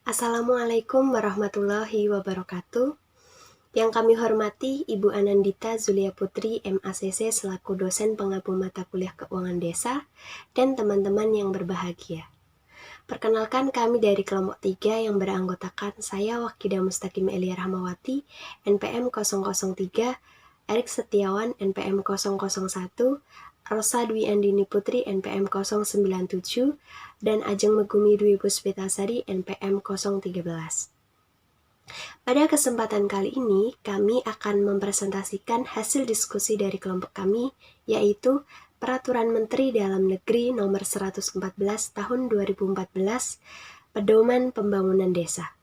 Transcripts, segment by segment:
Assalamualaikum warahmatullahi wabarakatuh. Yang kami hormati Ibu Anandita Zulia Putri, MACC selaku dosen penggabung mata kuliah Keuangan Desa dan teman-teman yang berbahagia. Perkenalkan, kami dari kelompok 3 yang beranggotakan saya Wakidah Mustaqim Elia Rahmawati, NPM 003, Erik Setiawan, NPM 001, Rosa Dwi Andini Putri, NPM 097, dan Ajeng Megumi Dwi Puspitasari, NPM 013. Pada kesempatan kali ini, kami akan mempresentasikan hasil diskusi dari kelompok kami, yaitu Peraturan Menteri Dalam Negeri Nomor 114 Tahun 2014, Pedoman Pembangunan Desa.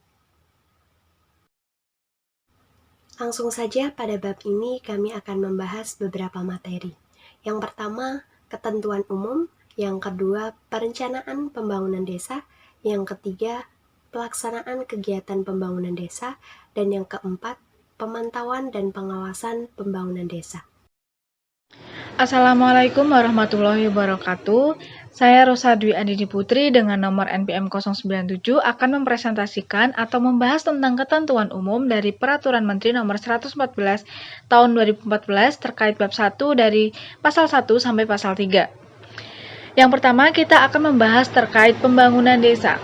Langsung saja pada bab ini kami akan membahas beberapa materi. Yang pertama, ketentuan umum. Yang kedua, perencanaan pembangunan desa. Yang ketiga, pelaksanaan kegiatan pembangunan desa. Dan yang keempat, pemantauan dan pengawasan pembangunan desa. Assalamualaikum warahmatullahi wabarakatuh. Saya Rosa Dwi Andini Putri dengan nomor NPM 097 akan mempresentasikan atau membahas tentang ketentuan umum dari Peraturan Menteri Nomor 114 Tahun 2014 terkait bab 1 dari pasal 1 sampai pasal 3. Yang pertama, kita akan membahas terkait pembangunan desa.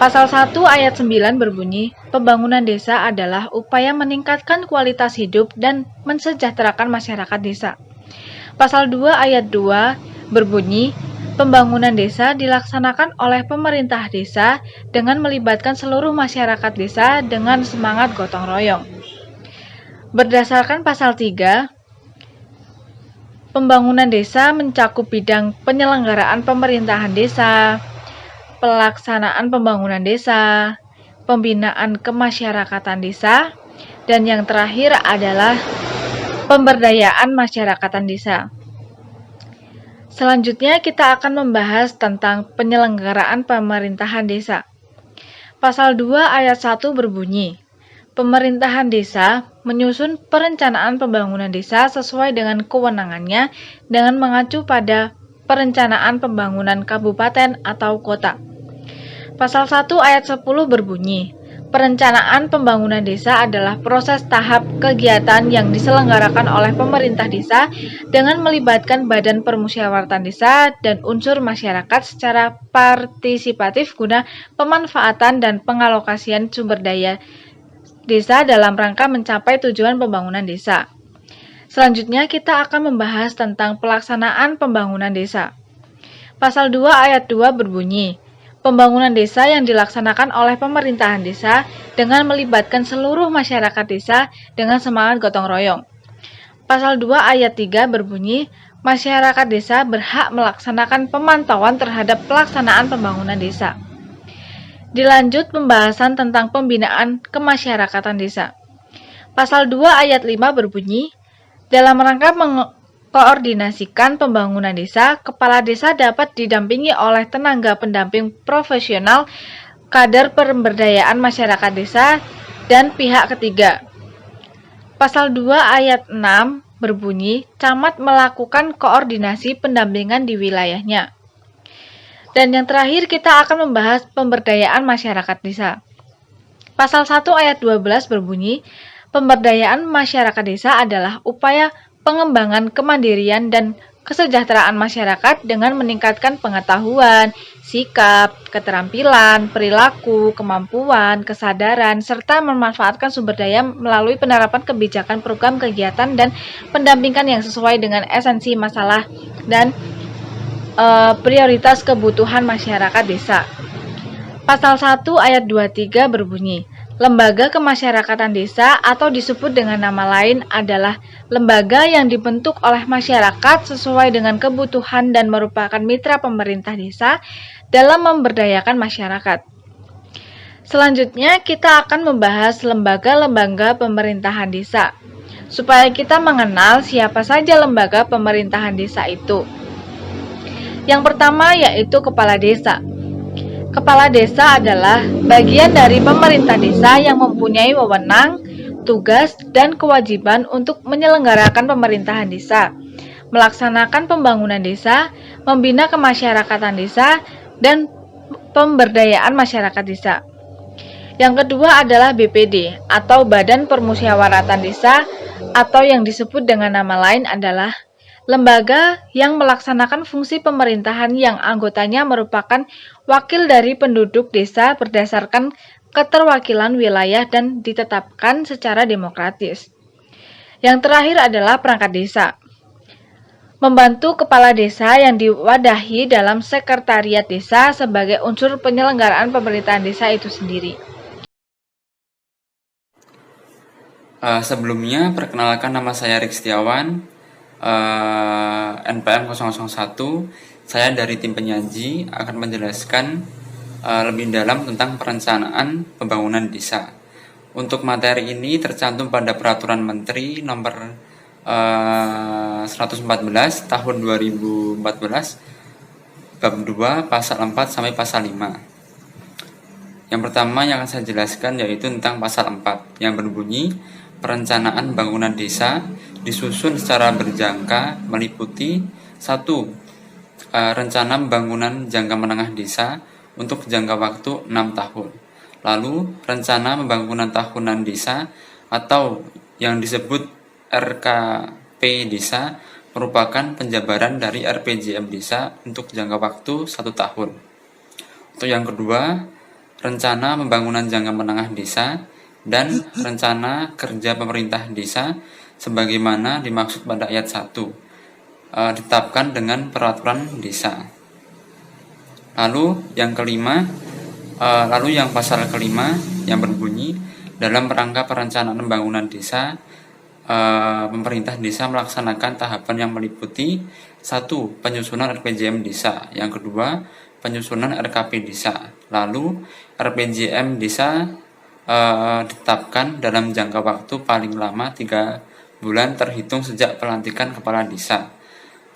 Pasal 1 ayat 9 berbunyi, pembangunan desa adalah upaya meningkatkan kualitas hidup dan mensejahterakan masyarakat desa. Pasal 2 ayat 2 berbunyi, pembangunan desa dilaksanakan oleh pemerintah desa dengan melibatkan seluruh masyarakat desa dengan semangat gotong royong. Berdasarkan pasal 3, pembangunan desa mencakup bidang penyelenggaraan pemerintahan desa, pelaksanaan pembangunan desa, pembinaan kemasyarakatan desa, dan yang terakhir adalah pemberdayaan masyarakatan desa. Selanjutnya kita akan membahas tentang penyelenggaraan pemerintahan desa. Pasal 2 ayat 1 berbunyi, pemerintahan desa menyusun perencanaan pembangunan desa sesuai dengan kewenangannya dengan mengacu pada perencanaan pembangunan kabupaten atau kota. Pasal 1 ayat 10 berbunyi, perencanaan pembangunan desa adalah proses tahap kegiatan yang diselenggarakan oleh pemerintah desa dengan melibatkan badan permusyawaratan desa dan unsur masyarakat secara partisipatif guna pemanfaatan dan pengalokasian sumber daya desa dalam rangka mencapai tujuan pembangunan desa. Selanjutnya kita akan membahas tentang pelaksanaan pembangunan desa. Pasal 2 ayat 2 berbunyi, pembangunan desa yang dilaksanakan oleh pemerintahan desa dengan melibatkan seluruh masyarakat desa dengan semangat gotong royong. Pasal 2 ayat 3 berbunyi, masyarakat desa berhak melaksanakan pemantauan terhadap pelaksanaan pembangunan desa. Dilanjut pembahasan tentang pembinaan kemasyarakatan desa. Pasal 2 ayat 5 berbunyi, dalam rangka koordinasikan pembangunan desa, kepala desa dapat didampingi oleh tenaga pendamping profesional, kader pemberdayaan masyarakat desa, dan pihak ketiga. Pasal 2 ayat 6 berbunyi, camat melakukan koordinasi pendampingan di wilayahnya. Dan yang terakhir kita akan membahas pemberdayaan masyarakat desa. Pasal 1 ayat 12 berbunyi, pemberdayaan masyarakat desa adalah upaya pengembangan kemandirian dan kesejahteraan masyarakat dengan meningkatkan pengetahuan, sikap, keterampilan, perilaku, kemampuan, kesadaran, serta memanfaatkan sumber daya melalui penerapan kebijakan program kegiatan dan pendampingan yang sesuai dengan esensi masalah dan prioritas kebutuhan masyarakat desa. Pasal 1 ayat 23 berbunyi, lembaga kemasyarakatan desa atau disebut dengan nama lain adalah lembaga yang dibentuk oleh masyarakat sesuai dengan kebutuhan dan merupakan mitra pemerintah desa dalam memberdayakan masyarakat. Selanjutnya kita akan membahas lembaga-lembaga pemerintahan desa, supaya kita mengenal siapa saja lembaga pemerintahan desa itu. Yang pertama yaitu kepala desa. Kepala desa adalah bagian dari pemerintah desa yang mempunyai wewenang, tugas, dan kewajiban untuk menyelenggarakan pemerintahan desa, melaksanakan pembangunan desa, membina kemasyarakatan desa, dan pemberdayaan masyarakat desa. Yang kedua adalah BPD atau Badan Permusyawaratan Desa atau yang disebut dengan nama lain adalah lembaga yang melaksanakan fungsi pemerintahan yang anggotanya merupakan wakil dari penduduk desa berdasarkan keterwakilan wilayah dan ditetapkan secara demokratis. Yang terakhir adalah perangkat desa. Membantu kepala desa yang diwadahi dalam sekretariat desa sebagai unsur penyelenggaraan pemerintahan desa itu sendiri. Sebelumnya, perkenalkan nama saya Rik Setiawan, NPM 001. Saya dari tim penyaji akan menjelaskan lebih dalam tentang perencanaan pembangunan desa. Untuk materi ini tercantum pada Peraturan Menteri Nomor 114 Tahun 2014 Bab 2 Pasal 4 sampai Pasal 5. Yang pertama yang akan saya jelaskan yaitu tentang Pasal 4 yang berbunyi perencanaan bangunan desa disusun secara berjangka meliputi 1. Rencana pembangunan jangka menengah desa untuk jangka waktu 6 tahun. Lalu, rencana pembangunan tahunan desa atau yang disebut RKP desa merupakan penjabaran dari RPJM desa untuk jangka waktu 1 tahun. Untuk yang kedua, rencana pembangunan jangka menengah desa dan rencana kerja pemerintah desa sebagaimana dimaksud pada ayat 1 ditetapkan dengan peraturan desa. Lalu yang pasal kelima yang berbunyi dalam rangka perencanaan pembangunan desa, pemerintah desa melaksanakan tahapan yang meliputi 1. Penyusunan RPJM desa, yang kedua penyusunan RKP desa, lalu RPJM desa ditetapkan dalam jangka waktu paling lama 3 bulan terhitung sejak pelantikan kepala desa.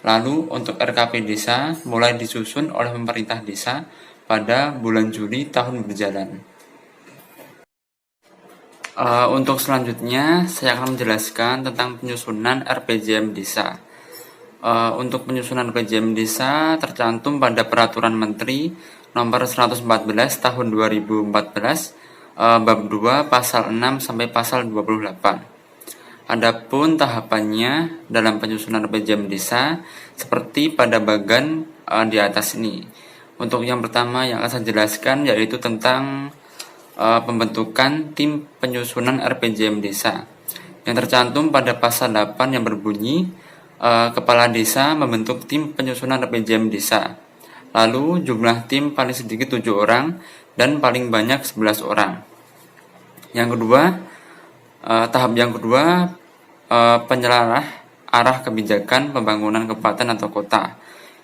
Lalu untuk RKP desa mulai disusun oleh pemerintah desa pada bulan Juli tahun berjalan. Untuk selanjutnya saya akan menjelaskan tentang penyusunan RPJM desa. Untuk penyusunan RPJM desa tercantum pada Peraturan Menteri Nomor 114 Tahun 2014 Bab 2 Pasal 6 sampai Pasal 28. Adapun tahapannya dalam penyusunan RPJM desa seperti pada bagan di atas ini. Untuk yang pertama yang akan saya jelaskan yaitu tentang pembentukan tim penyusunan RPJM desa yang tercantum pada Pasal 8 yang berbunyi Kepala Desa membentuk tim penyusunan RPJM desa. Lalu jumlah tim paling sedikit 7 orang dan paling banyak 11 orang. Yang kedua, tahap yang kedua, penyelarah arah kebijakan pembangunan kabupaten atau kota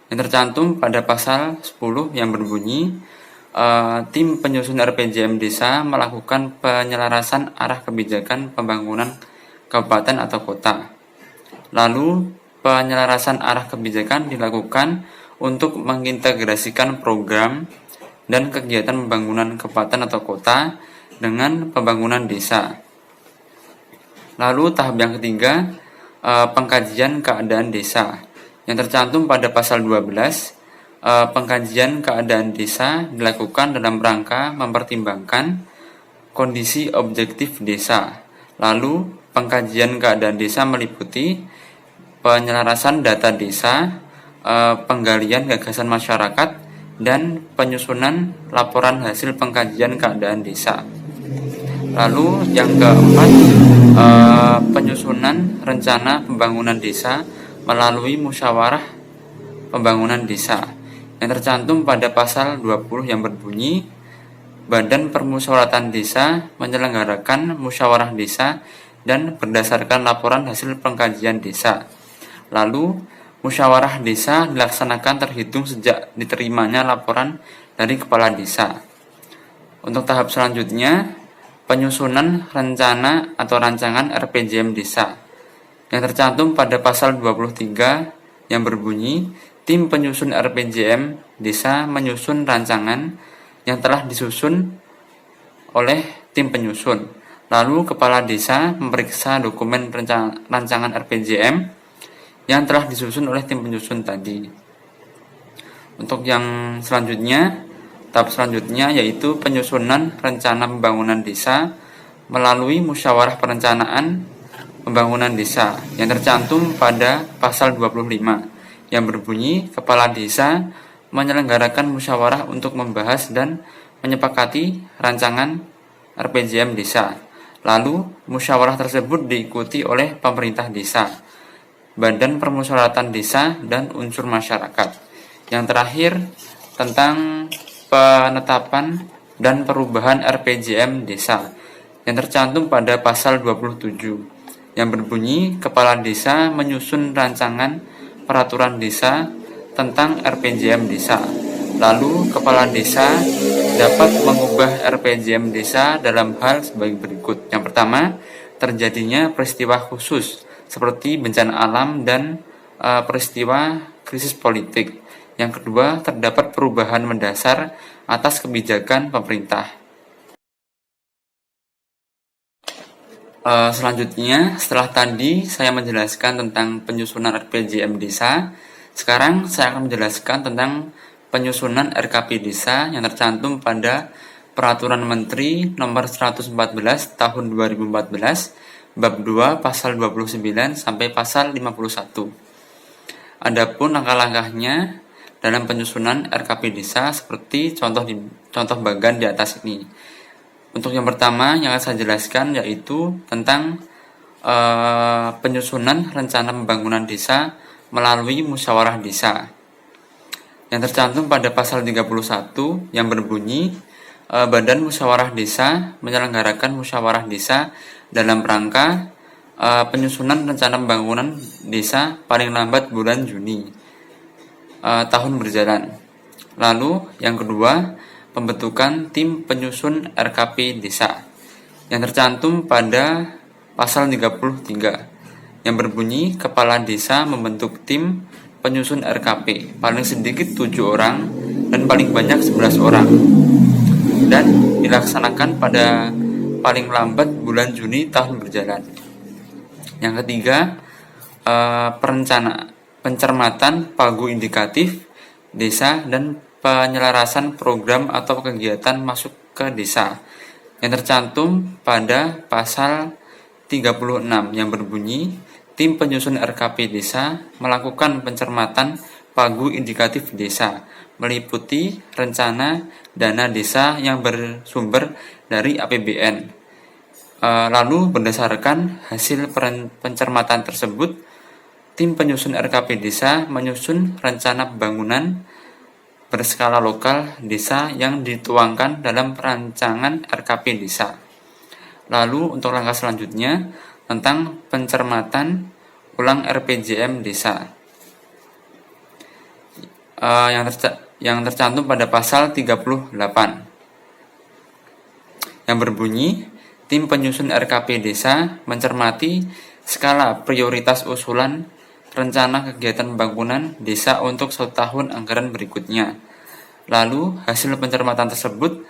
yang tercantum pada Pasal 10 yang berbunyi tim penyusun RPJM desa melakukan penyelarasan arah kebijakan pembangunan kabupaten atau kota. Lalu, penyelarasan arah kebijakan dilakukan untuk mengintegrasikan program dan kegiatan pembangunan kabupaten atau kota dengan pembangunan desa. Lalu tahap yang ketiga, pengkajian keadaan desa yang tercantum pada Pasal 12. Pengkajian keadaan desa dilakukan dalam rangka mempertimbangkan kondisi objektif desa. Lalu pengkajian keadaan desa meliputi penyelarasan data desa, penggalian gagasan masyarakat, dan penyusunan laporan hasil pengkajian keadaan desa. Lalu yang keempat, penyusunan rencana pembangunan desa melalui musyawarah pembangunan desa yang tercantum pada Pasal 20 yang berbunyi Badan Permusyawaratan Desa menyelenggarakan musyawarah desa dan berdasarkan laporan hasil pengkajian desa. Lalu musyawarah desa dilaksanakan terhitung sejak diterimanya laporan dari kepala desa. Untuk tahap selanjutnya, penyusunan rencana atau rancangan RPJM desa yang tercantum pada Pasal 23 yang berbunyi tim penyusun RPJM desa menyusun rancangan yang telah disusun oleh tim penyusun. Lalu kepala desa memeriksa dokumen rancangan RPJM yang telah disusun oleh tim penyusun tadi. Untuk yang selanjutnya, Tahap selanjutnya yaitu penyusunan rencana pembangunan desa melalui musyawarah perencanaan pembangunan desa yang tercantum pada pasal 25 yang berbunyi kepala desa menyelenggarakan musyawarah untuk membahas dan menyepakati rancangan RPJM desa. Lalu musyawarah tersebut diikuti oleh pemerintah desa, badan permusyawaratan desa, dan unsur masyarakat. Yang terakhir tentang penetapan dan perubahan RPJM desa yang tercantum pada pasal 27 yang berbunyi kepala desa menyusun rancangan peraturan desa tentang RPJM desa. Lalu kepala desa dapat mengubah RPJM desa dalam hal sebagai berikut. Yang pertama, terjadinya peristiwa khusus seperti bencana alam dan peristiwa krisis politik. Yang kedua, terdapat perubahan mendasar atas kebijakan pemerintah. Selanjutnya, setelah tadi saya menjelaskan tentang penyusunan RPJM desa, sekarang saya akan menjelaskan tentang penyusunan RKP desa yang tercantum pada Peraturan Menteri Nomor 114 Tahun 2014, Bab 2 Pasal 29 sampai Pasal 51. Adapun langkah-langkahnya dalam penyusunan RKP desa seperti contoh bagan di atas ini. Untuk yang pertama yang akan saya jelaskan yaitu tentang penyusunan rencana pembangunan desa melalui musyawarah desa yang tercantum pada pasal 31 yang berbunyi Badan Musyawarah Desa menyelenggarakan musyawarah desa dalam rangka penyusunan rencana pembangunan desa paling lambat bulan Juni tahun berjalan. Lalu yang kedua, pembentukan tim penyusun RKP desa yang tercantum pada pasal 33 yang berbunyi kepala desa membentuk tim penyusun RKP paling sedikit 7 orang dan paling banyak 11 orang dan dilaksanakan pada paling lambat bulan Juni tahun berjalan. Yang ketiga, pencermatan pagu indikatif desa dan penyelarasan program atau kegiatan masuk ke desa yang tercantum pada pasal 36 yang berbunyi tim penyusun RKP desa melakukan pencermatan pagu indikatif desa meliputi rencana dana desa yang bersumber dari APBN. Lalu berdasarkan hasil pencermatan tersebut, tim penyusun RKP desa menyusun rencana pembangunan berskala lokal desa yang dituangkan dalam rancangan RKP desa. Lalu untuk langkah selanjutnya tentang pencermatan ulang RPJM desa yang tercantum pada pasal 38 yang berbunyi tim penyusun RKP desa mencermati skala prioritas usulan rencana kegiatan pembangunan desa untuk 1 tahun anggaran berikutnya. Lalu hasil pencermatan tersebut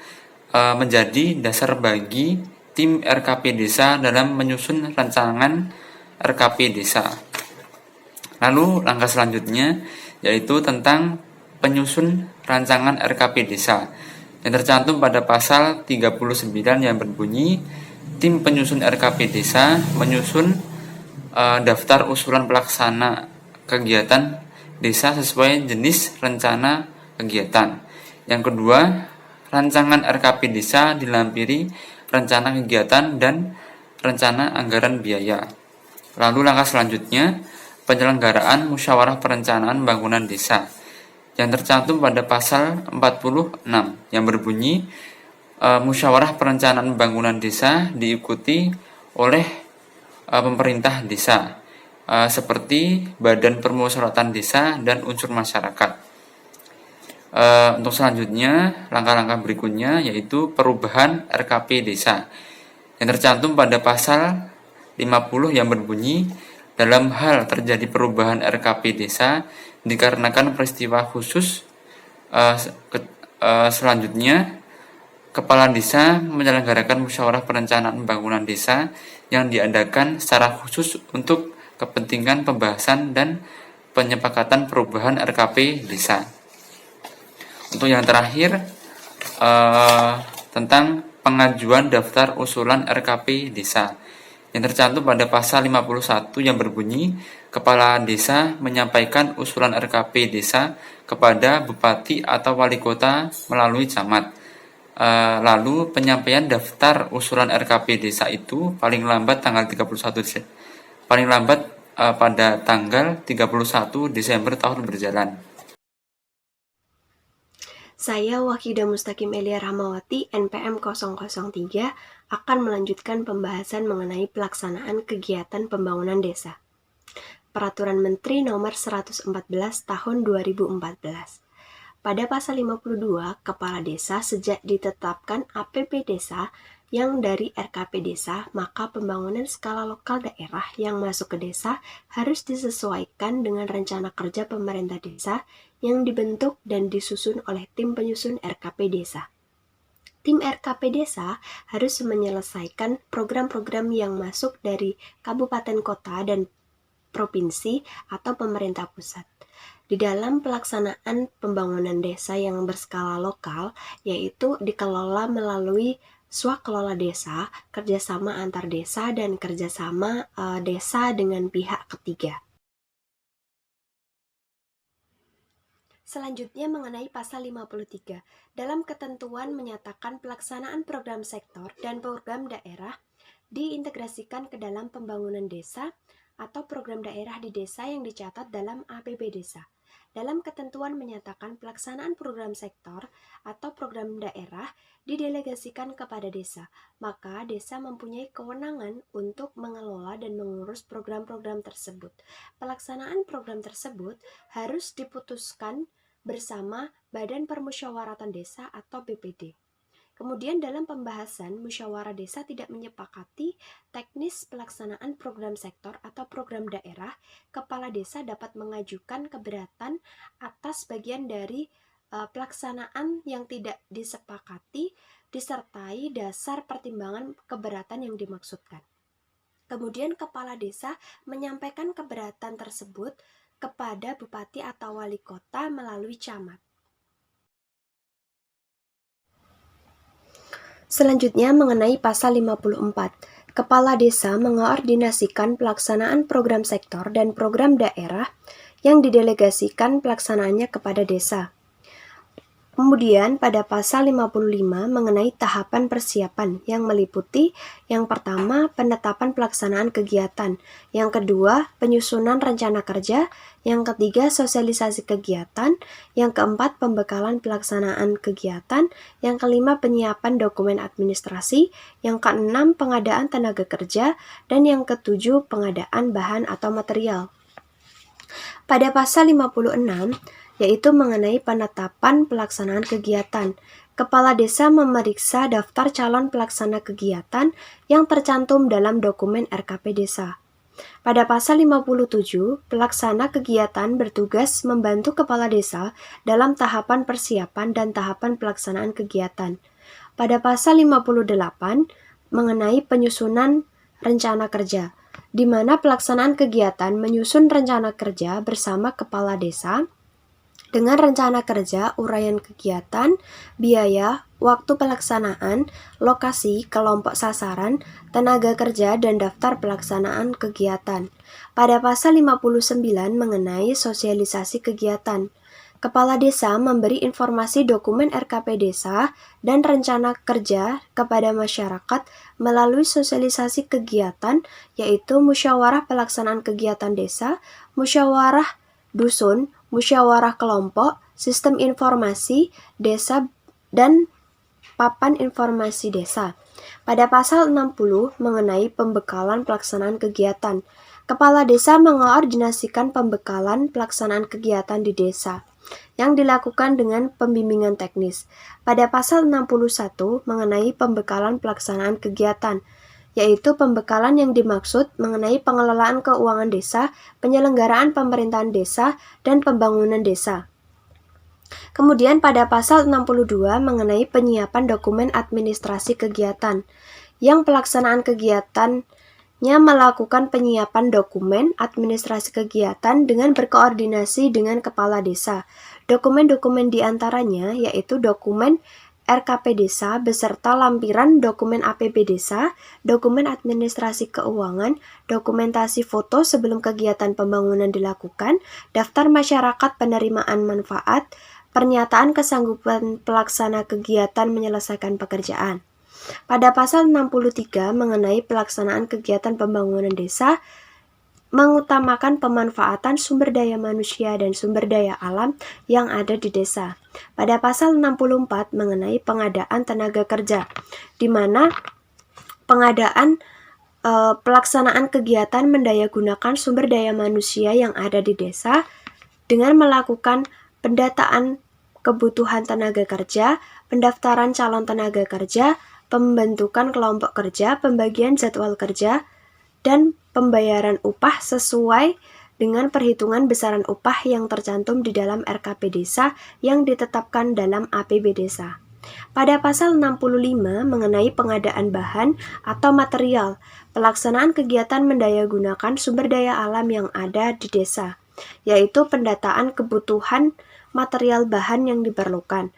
menjadi dasar bagi tim RKP desa dalam menyusun rancangan RKP desa. Lalu langkah selanjutnya yaitu tentang penyusun rancangan RKP desa yang tercantum pada pasal 39 yang berbunyi tim penyusun RKP desa menyusun daftar usulan pelaksana kegiatan desa sesuai jenis rencana kegiatan. Yang kedua, rancangan RKP desa dilampiri rencana kegiatan dan rencana anggaran biaya. Lalu langkah selanjutnya, penyelenggaraan musyawarah perencanaan pembangunan desa yang tercantum pada pasal 46 yang berbunyi musyawarah perencanaan pembangunan desa diikuti oleh pemerintah desa seperti badan permusyawaratan desa dan unsur masyarakat. Untuk selanjutnya, langkah-langkah berikutnya yaitu perubahan RKP desa yang tercantum pada pasal 50 yang berbunyi dalam hal terjadi perubahan RKP desa dikarenakan peristiwa khusus. Selanjutnya, kepala desa menyelenggarakan musyawarah perencanaan pembangunan desa yang diadakan secara khusus untuk kepentingan pembahasan dan penyepakatan perubahan RKP desa. Untuk yang terakhir, tentang pengajuan daftar usulan RKP desa yang tercantum pada pasal 51 yang berbunyi kepala desa menyampaikan usulan RKP desa kepada bupati atau wali kota melalui camat. Lalu penyampaian daftar usulan RKP desa itu paling lambat pada tanggal 31 Desember tahun berjalan. Saya Wahida Mustaqim Elia Rahmawati, NPM 003, akan melanjutkan pembahasan mengenai pelaksanaan kegiatan pembangunan desa. Peraturan Menteri Nomor 114 Tahun 2014. Pada pasal 52, Kepala Desa sejak ditetapkan APB Desa yang dari RKP Desa, maka pembangunan skala lokal daerah yang masuk ke desa harus disesuaikan dengan rencana kerja pemerintah desa yang dibentuk dan disusun oleh tim penyusun RKP Desa. Tim RKP Desa harus menyelesaikan program-program yang masuk dari kabupaten kota dan provinsi atau pemerintah pusat. Di dalam pelaksanaan pembangunan desa yang berskala lokal, yaitu dikelola melalui swakelola desa, kerjasama antar desa, dan kerjasama desa dengan pihak ketiga. Selanjutnya mengenai pasal 53. Dalam ketentuan menyatakan pelaksanaan program sektor dan program daerah diintegrasikan ke dalam pembangunan desa atau program daerah di desa yang dicatat dalam APB Desa. Dalam ketentuan menyatakan pelaksanaan program sektor atau program daerah didelegasikan kepada desa, maka desa mempunyai kewenangan untuk mengelola dan mengurus program-program tersebut. Pelaksanaan program tersebut harus diputuskan bersama Badan Permusyawaratan Desa atau BPD. Kemudian dalam pembahasan, musyawarah desa tidak menyepakati teknis pelaksanaan program sektor atau program daerah, kepala desa dapat mengajukan keberatan atas bagian dari pelaksanaan yang tidak disepakati disertai dasar pertimbangan keberatan yang dimaksudkan. Kemudian kepala desa menyampaikan keberatan tersebut kepada bupati atau wali kota melalui camat. Selanjutnya mengenai pasal 54. Kepala desa mengoordinasikan pelaksanaan program sektor dan program daerah yang didelegasikan pelaksanaannya kepada desa. Kemudian pada pasal 55 mengenai tahapan persiapan yang meliputi yang pertama penetapan pelaksanaan kegiatan, yang kedua penyusunan rencana kerja, yang ketiga sosialisasi kegiatan, yang keempat pembekalan pelaksanaan kegiatan, yang kelima penyiapan dokumen administrasi, yang keenam pengadaan tenaga kerja, dan yang ketujuh pengadaan bahan atau material. Pada pasal 56 yaitu mengenai penetapan pelaksanaan kegiatan. Kepala desa memeriksa daftar calon pelaksana kegiatan yang tercantum dalam dokumen RKP desa. Pada pasal 57, pelaksana kegiatan bertugas membantu kepala desa dalam tahapan persiapan dan tahapan pelaksanaan kegiatan. Pada pasal 58, mengenai penyusunan rencana kerja, di mana pelaksanaan kegiatan menyusun rencana kerja bersama kepala desa, dengan rencana kerja, uraian kegiatan, biaya, waktu pelaksanaan, lokasi, kelompok sasaran, tenaga kerja, dan daftar pelaksanaan kegiatan. Pada pasal 59 mengenai sosialisasi kegiatan, Kepala Desa memberi informasi dokumen RKP Desa dan rencana kerja kepada masyarakat melalui sosialisasi kegiatan, yaitu musyawarah pelaksanaan kegiatan desa, musyawarah dusun, musyawarah kelompok, sistem informasi desa, dan papan informasi desa. Pada pasal 60 mengenai pembekalan pelaksanaan kegiatan, Kepala Desa mengoordinasikan pembekalan pelaksanaan kegiatan di desa yang dilakukan dengan pembimbingan teknis. Pada pasal 61 mengenai pembekalan pelaksanaan kegiatan, yaitu pembekalan yang dimaksud mengenai pengelolaan keuangan desa, penyelenggaraan pemerintahan desa, dan pembangunan desa. Kemudian pada pasal 62 mengenai penyiapan dokumen administrasi kegiatan, yang pelaksanaan kegiatannya melakukan penyiapan dokumen administrasi kegiatan dengan berkoordinasi dengan kepala desa. Dokumen-dokumen diantaranya yaitu dokumen RKP Desa beserta lampiran dokumen APB Desa, dokumen administrasi keuangan, dokumentasi foto sebelum kegiatan pembangunan dilakukan, daftar masyarakat penerimaan manfaat, pernyataan kesanggupan pelaksana kegiatan menyelesaikan pekerjaan. Pada pasal 63 mengenai pelaksanaan kegiatan pembangunan desa, mengutamakan pemanfaatan sumber daya manusia dan sumber daya alam yang ada di desa. Pada pasal 64 mengenai pengadaan tenaga kerja, di mana pengadaan pelaksanaan kegiatan mendayagunakan sumber daya manusia yang ada di desa dengan melakukan pendataan kebutuhan tenaga kerja, pendaftaran calon tenaga kerja, pembentukan kelompok kerja, pembagian jadwal kerja, dan pembayaran upah sesuai dengan perhitungan besaran upah yang tercantum di dalam RKP Desa yang ditetapkan dalam APB Desa. Pada pasal 65 mengenai pengadaan bahan atau material, pelaksanaan kegiatan mendayagunakan sumber daya alam yang ada di desa, yaitu pendataan kebutuhan material bahan yang diperlukan,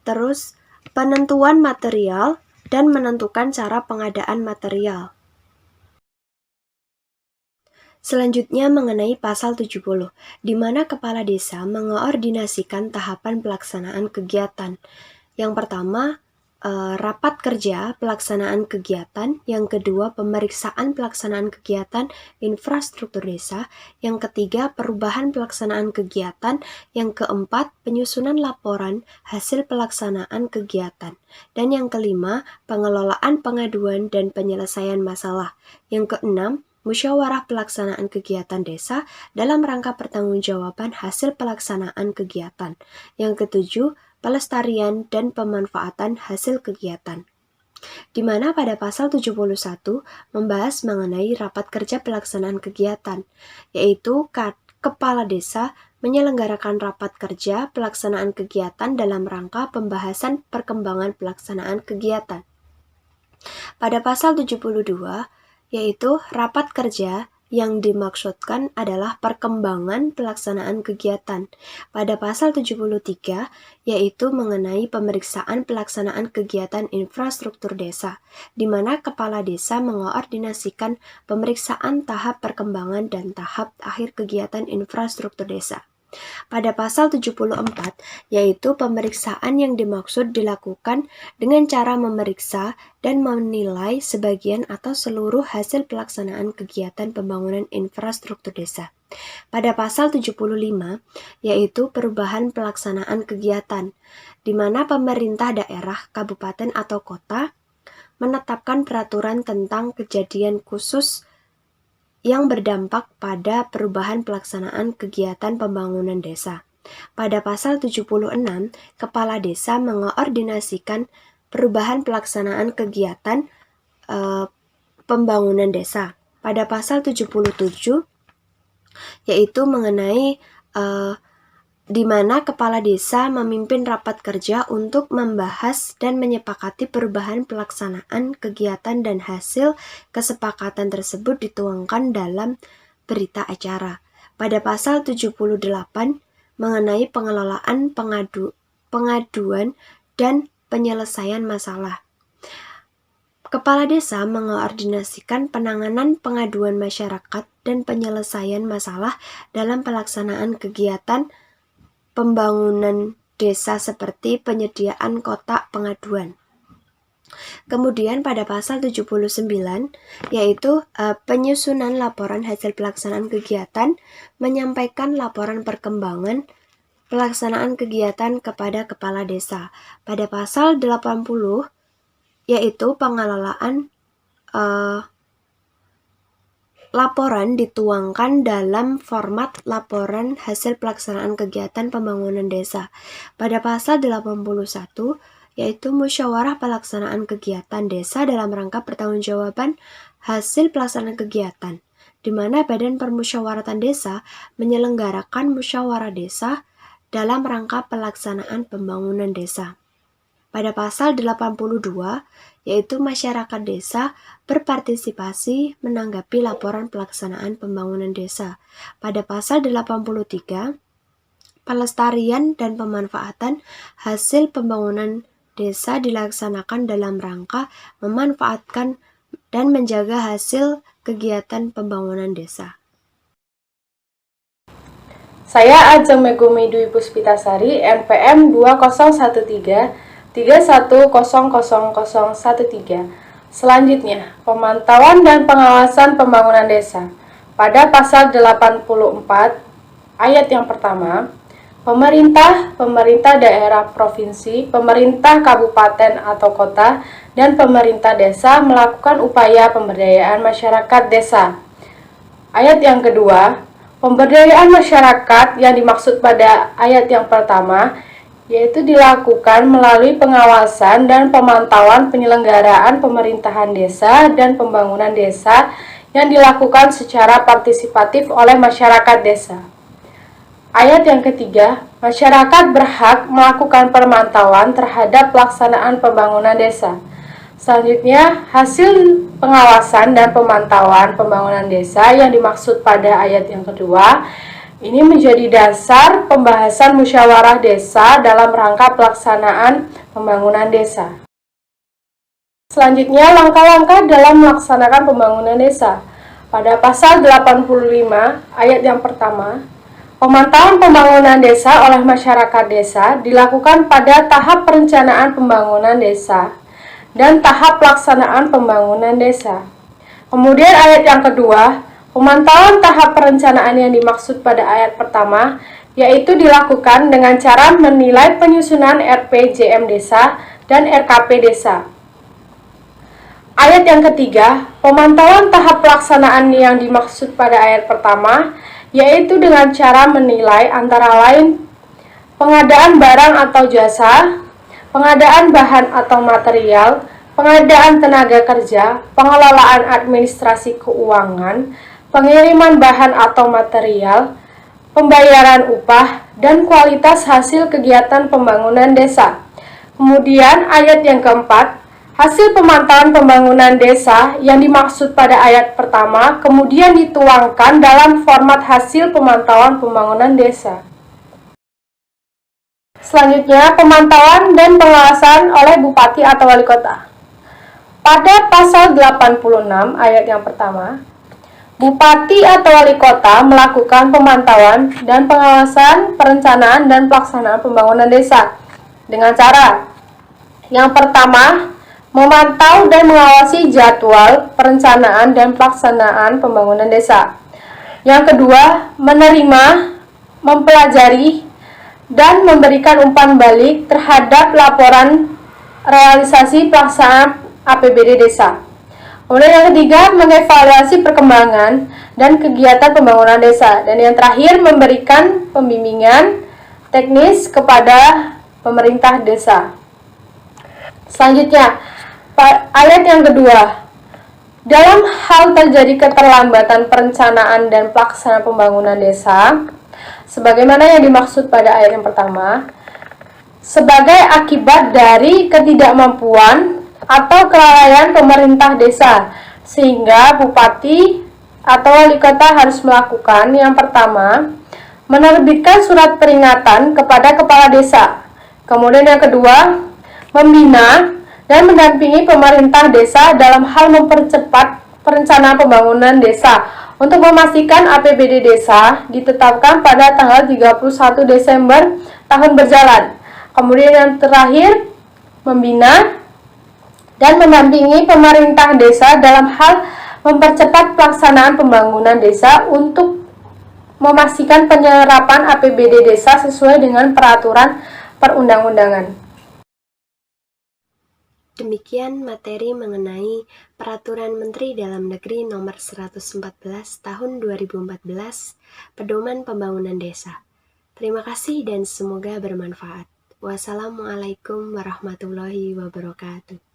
terus penentuan material dan menentukan cara pengadaan material. Selanjutnya mengenai pasal 70, di mana kepala desa mengoordinasikan tahapan pelaksanaan kegiatan. Yang pertama, rapat kerja pelaksanaan kegiatan, yang kedua pemeriksaan pelaksanaan kegiatan infrastruktur desa, yang ketiga perubahan pelaksanaan kegiatan, yang keempat penyusunan laporan hasil pelaksanaan kegiatan, dan yang kelima pengelolaan pengaduan dan penyelesaian masalah, yang keenam musyawarah pelaksanaan kegiatan desa dalam rangka pertanggungjawaban hasil pelaksanaan kegiatan, yang ketujuh pelestarian dan pemanfaatan hasil kegiatan. Di mana pada pasal 71 membahas mengenai rapat kerja pelaksanaan kegiatan, yaitu kepala desa menyelenggarakan rapat kerja pelaksanaan kegiatan dalam rangka pembahasan perkembangan pelaksanaan kegiatan. Pada pasal 72, yaitu rapat kerja yang dimaksudkan adalah perkembangan pelaksanaan kegiatan. Pada pasal 73, yaitu mengenai pemeriksaan pelaksanaan kegiatan infrastruktur desa, di mana kepala desa mengoordinasikan pemeriksaan tahap perkembangan dan tahap akhir kegiatan infrastruktur desa. Pada pasal 74, yaitu pemeriksaan yang dimaksud dilakukan dengan cara memeriksa dan menilai sebagian atau seluruh hasil pelaksanaan kegiatan pembangunan infrastruktur desa. Pada pasal 75, yaitu perubahan pelaksanaan kegiatan, di mana pemerintah daerah, kabupaten atau kota menetapkan peraturan tentang kejadian khusus yang berdampak pada perubahan pelaksanaan kegiatan pembangunan desa. Pada pasal 76, kepala desa mengoordinasikan perubahan pelaksanaan kegiatan pembangunan desa. Pada pasal 77, yaitu mengenai di mana kepala desa memimpin rapat kerja untuk membahas dan menyepakati perubahan pelaksanaan kegiatan dan hasil kesepakatan tersebut dituangkan dalam berita acara. Pada pasal 78 mengenai pengelolaan pengaduan dan penyelesaian masalah. Kepala desa mengoordinasikan penanganan pengaduan masyarakat dan penyelesaian masalah dalam pelaksanaan kegiatan pembangunan desa seperti penyediaan kotak pengaduan. Kemudian pada pasal 79, yaitu penyusunan laporan hasil pelaksanaan kegiatan, menyampaikan laporan perkembangan pelaksanaan kegiatan kepada kepala desa. Pada pasal 80, yaitu pengelolaan laporan dituangkan dalam format laporan hasil pelaksanaan kegiatan pembangunan desa. Pada pasal 81, yaitu musyawarah pelaksanaan kegiatan desa dalam rangka pertanggungjawaban hasil pelaksanaan kegiatan, di mana Badan Permusyawaratan Desa menyelenggarakan musyawarah desa dalam rangka pelaksanaan pembangunan desa. Pada pasal 82, yaitu masyarakat desa berpartisipasi menanggapi laporan pelaksanaan pembangunan desa. Pada pasal 83, pelestarian dan pemanfaatan hasil pembangunan desa dilaksanakan dalam rangka memanfaatkan dan menjaga hasil kegiatan pembangunan desa. Saya Ajeng Megumi Dwi Puspitasari, NPM 2013 Selanjutnya, pemantauan dan pengawasan pembangunan desa. Pada pasal 84 ayat yang pertama, pemerintah daerah provinsi, pemerintah kabupaten atau kota, dan pemerintah desa melakukan upaya pemberdayaan masyarakat desa. Ayat yang kedua, pemberdayaan masyarakat yang dimaksud pada ayat yang pertama yaitu dilakukan melalui pengawasan dan pemantauan penyelenggaraan pemerintahan desa dan pembangunan desa yang dilakukan secara partisipatif oleh masyarakat desa. Ayat yang ketiga, masyarakat berhak melakukan pemantauan terhadap pelaksanaan pembangunan desa. Selanjutnya, hasil pengawasan dan pemantauan pembangunan desa yang dimaksud pada ayat yang kedua ini menjadi dasar pembahasan musyawarah desa dalam rangka pelaksanaan pembangunan desa. Selanjutnya, langkah-langkah dalam melaksanakan pembangunan desa. Pada pasal 85 ayat yang pertama, pemantauan pembangunan desa oleh masyarakat desa dilakukan pada tahap perencanaan pembangunan desa dan tahap pelaksanaan pembangunan desa. Kemudian ayat yang kedua, pemantauan tahap perencanaan yang dimaksud pada ayat pertama yaitu dilakukan dengan cara menilai penyusunan RPJM desa dan RKP desa. Ayat yang ketiga, pemantauan tahap pelaksanaan yang dimaksud pada ayat pertama yaitu dengan cara menilai antara lain pengadaan barang atau jasa, pengadaan bahan atau material, pengadaan tenaga kerja, pengelolaan administrasi keuangan, pengiriman bahan atau material, pembayaran upah, dan kualitas hasil kegiatan pembangunan desa. Kemudian ayat yang keempat, hasil pemantauan pembangunan desa yang dimaksud pada ayat pertama kemudian dituangkan dalam format hasil pemantauan pembangunan desa. Selanjutnya, pemantauan dan pengawasan oleh bupati atau wali kota. Pada pasal 86 ayat yang pertama, bupati atau wali kota melakukan pemantauan dan pengawasan perencanaan dan pelaksanaan pembangunan desa dengan cara yang pertama, memantau dan mengawasi jadwal perencanaan dan pelaksanaan pembangunan desa. Yang kedua, menerima, mempelajari, dan memberikan umpan balik terhadap laporan realisasi pelaksanaan APBD desa. Kemudian yang ketiga, mengevaluasi perkembangan dan kegiatan pembangunan desa. Dan yang terakhir, memberikan pembimbingan teknis kepada pemerintah desa. Selanjutnya, ayat yang kedua. Dalam hal terjadi keterlambatan perencanaan dan pelaksanaan pembangunan desa, sebagaimana yang dimaksud pada ayat yang pertama, sebagai akibat dari ketidakmampuan atau kelalaian pemerintah desa, sehingga bupati atau wali kota harus melakukan yang pertama, menerbitkan surat peringatan kepada kepala desa. Kemudian yang kedua, membina dan mendampingi pemerintah desa dalam hal mempercepat perencanaan pembangunan desa untuk memastikan APBD desa ditetapkan pada tanggal 31 Desember tahun berjalan. Kemudian yang terakhir, membina dan mendampingi pemerintah desa dalam hal mempercepat pelaksanaan pembangunan desa untuk memastikan penyerapan APBD desa sesuai dengan peraturan perundang-undangan. Demikian materi mengenai Peraturan Menteri Dalam Negeri Nomor 114 Tahun 2014 Pedoman Pembangunan Desa. Terima kasih dan semoga bermanfaat. Wassalamualaikum warahmatullahi wabarakatuh.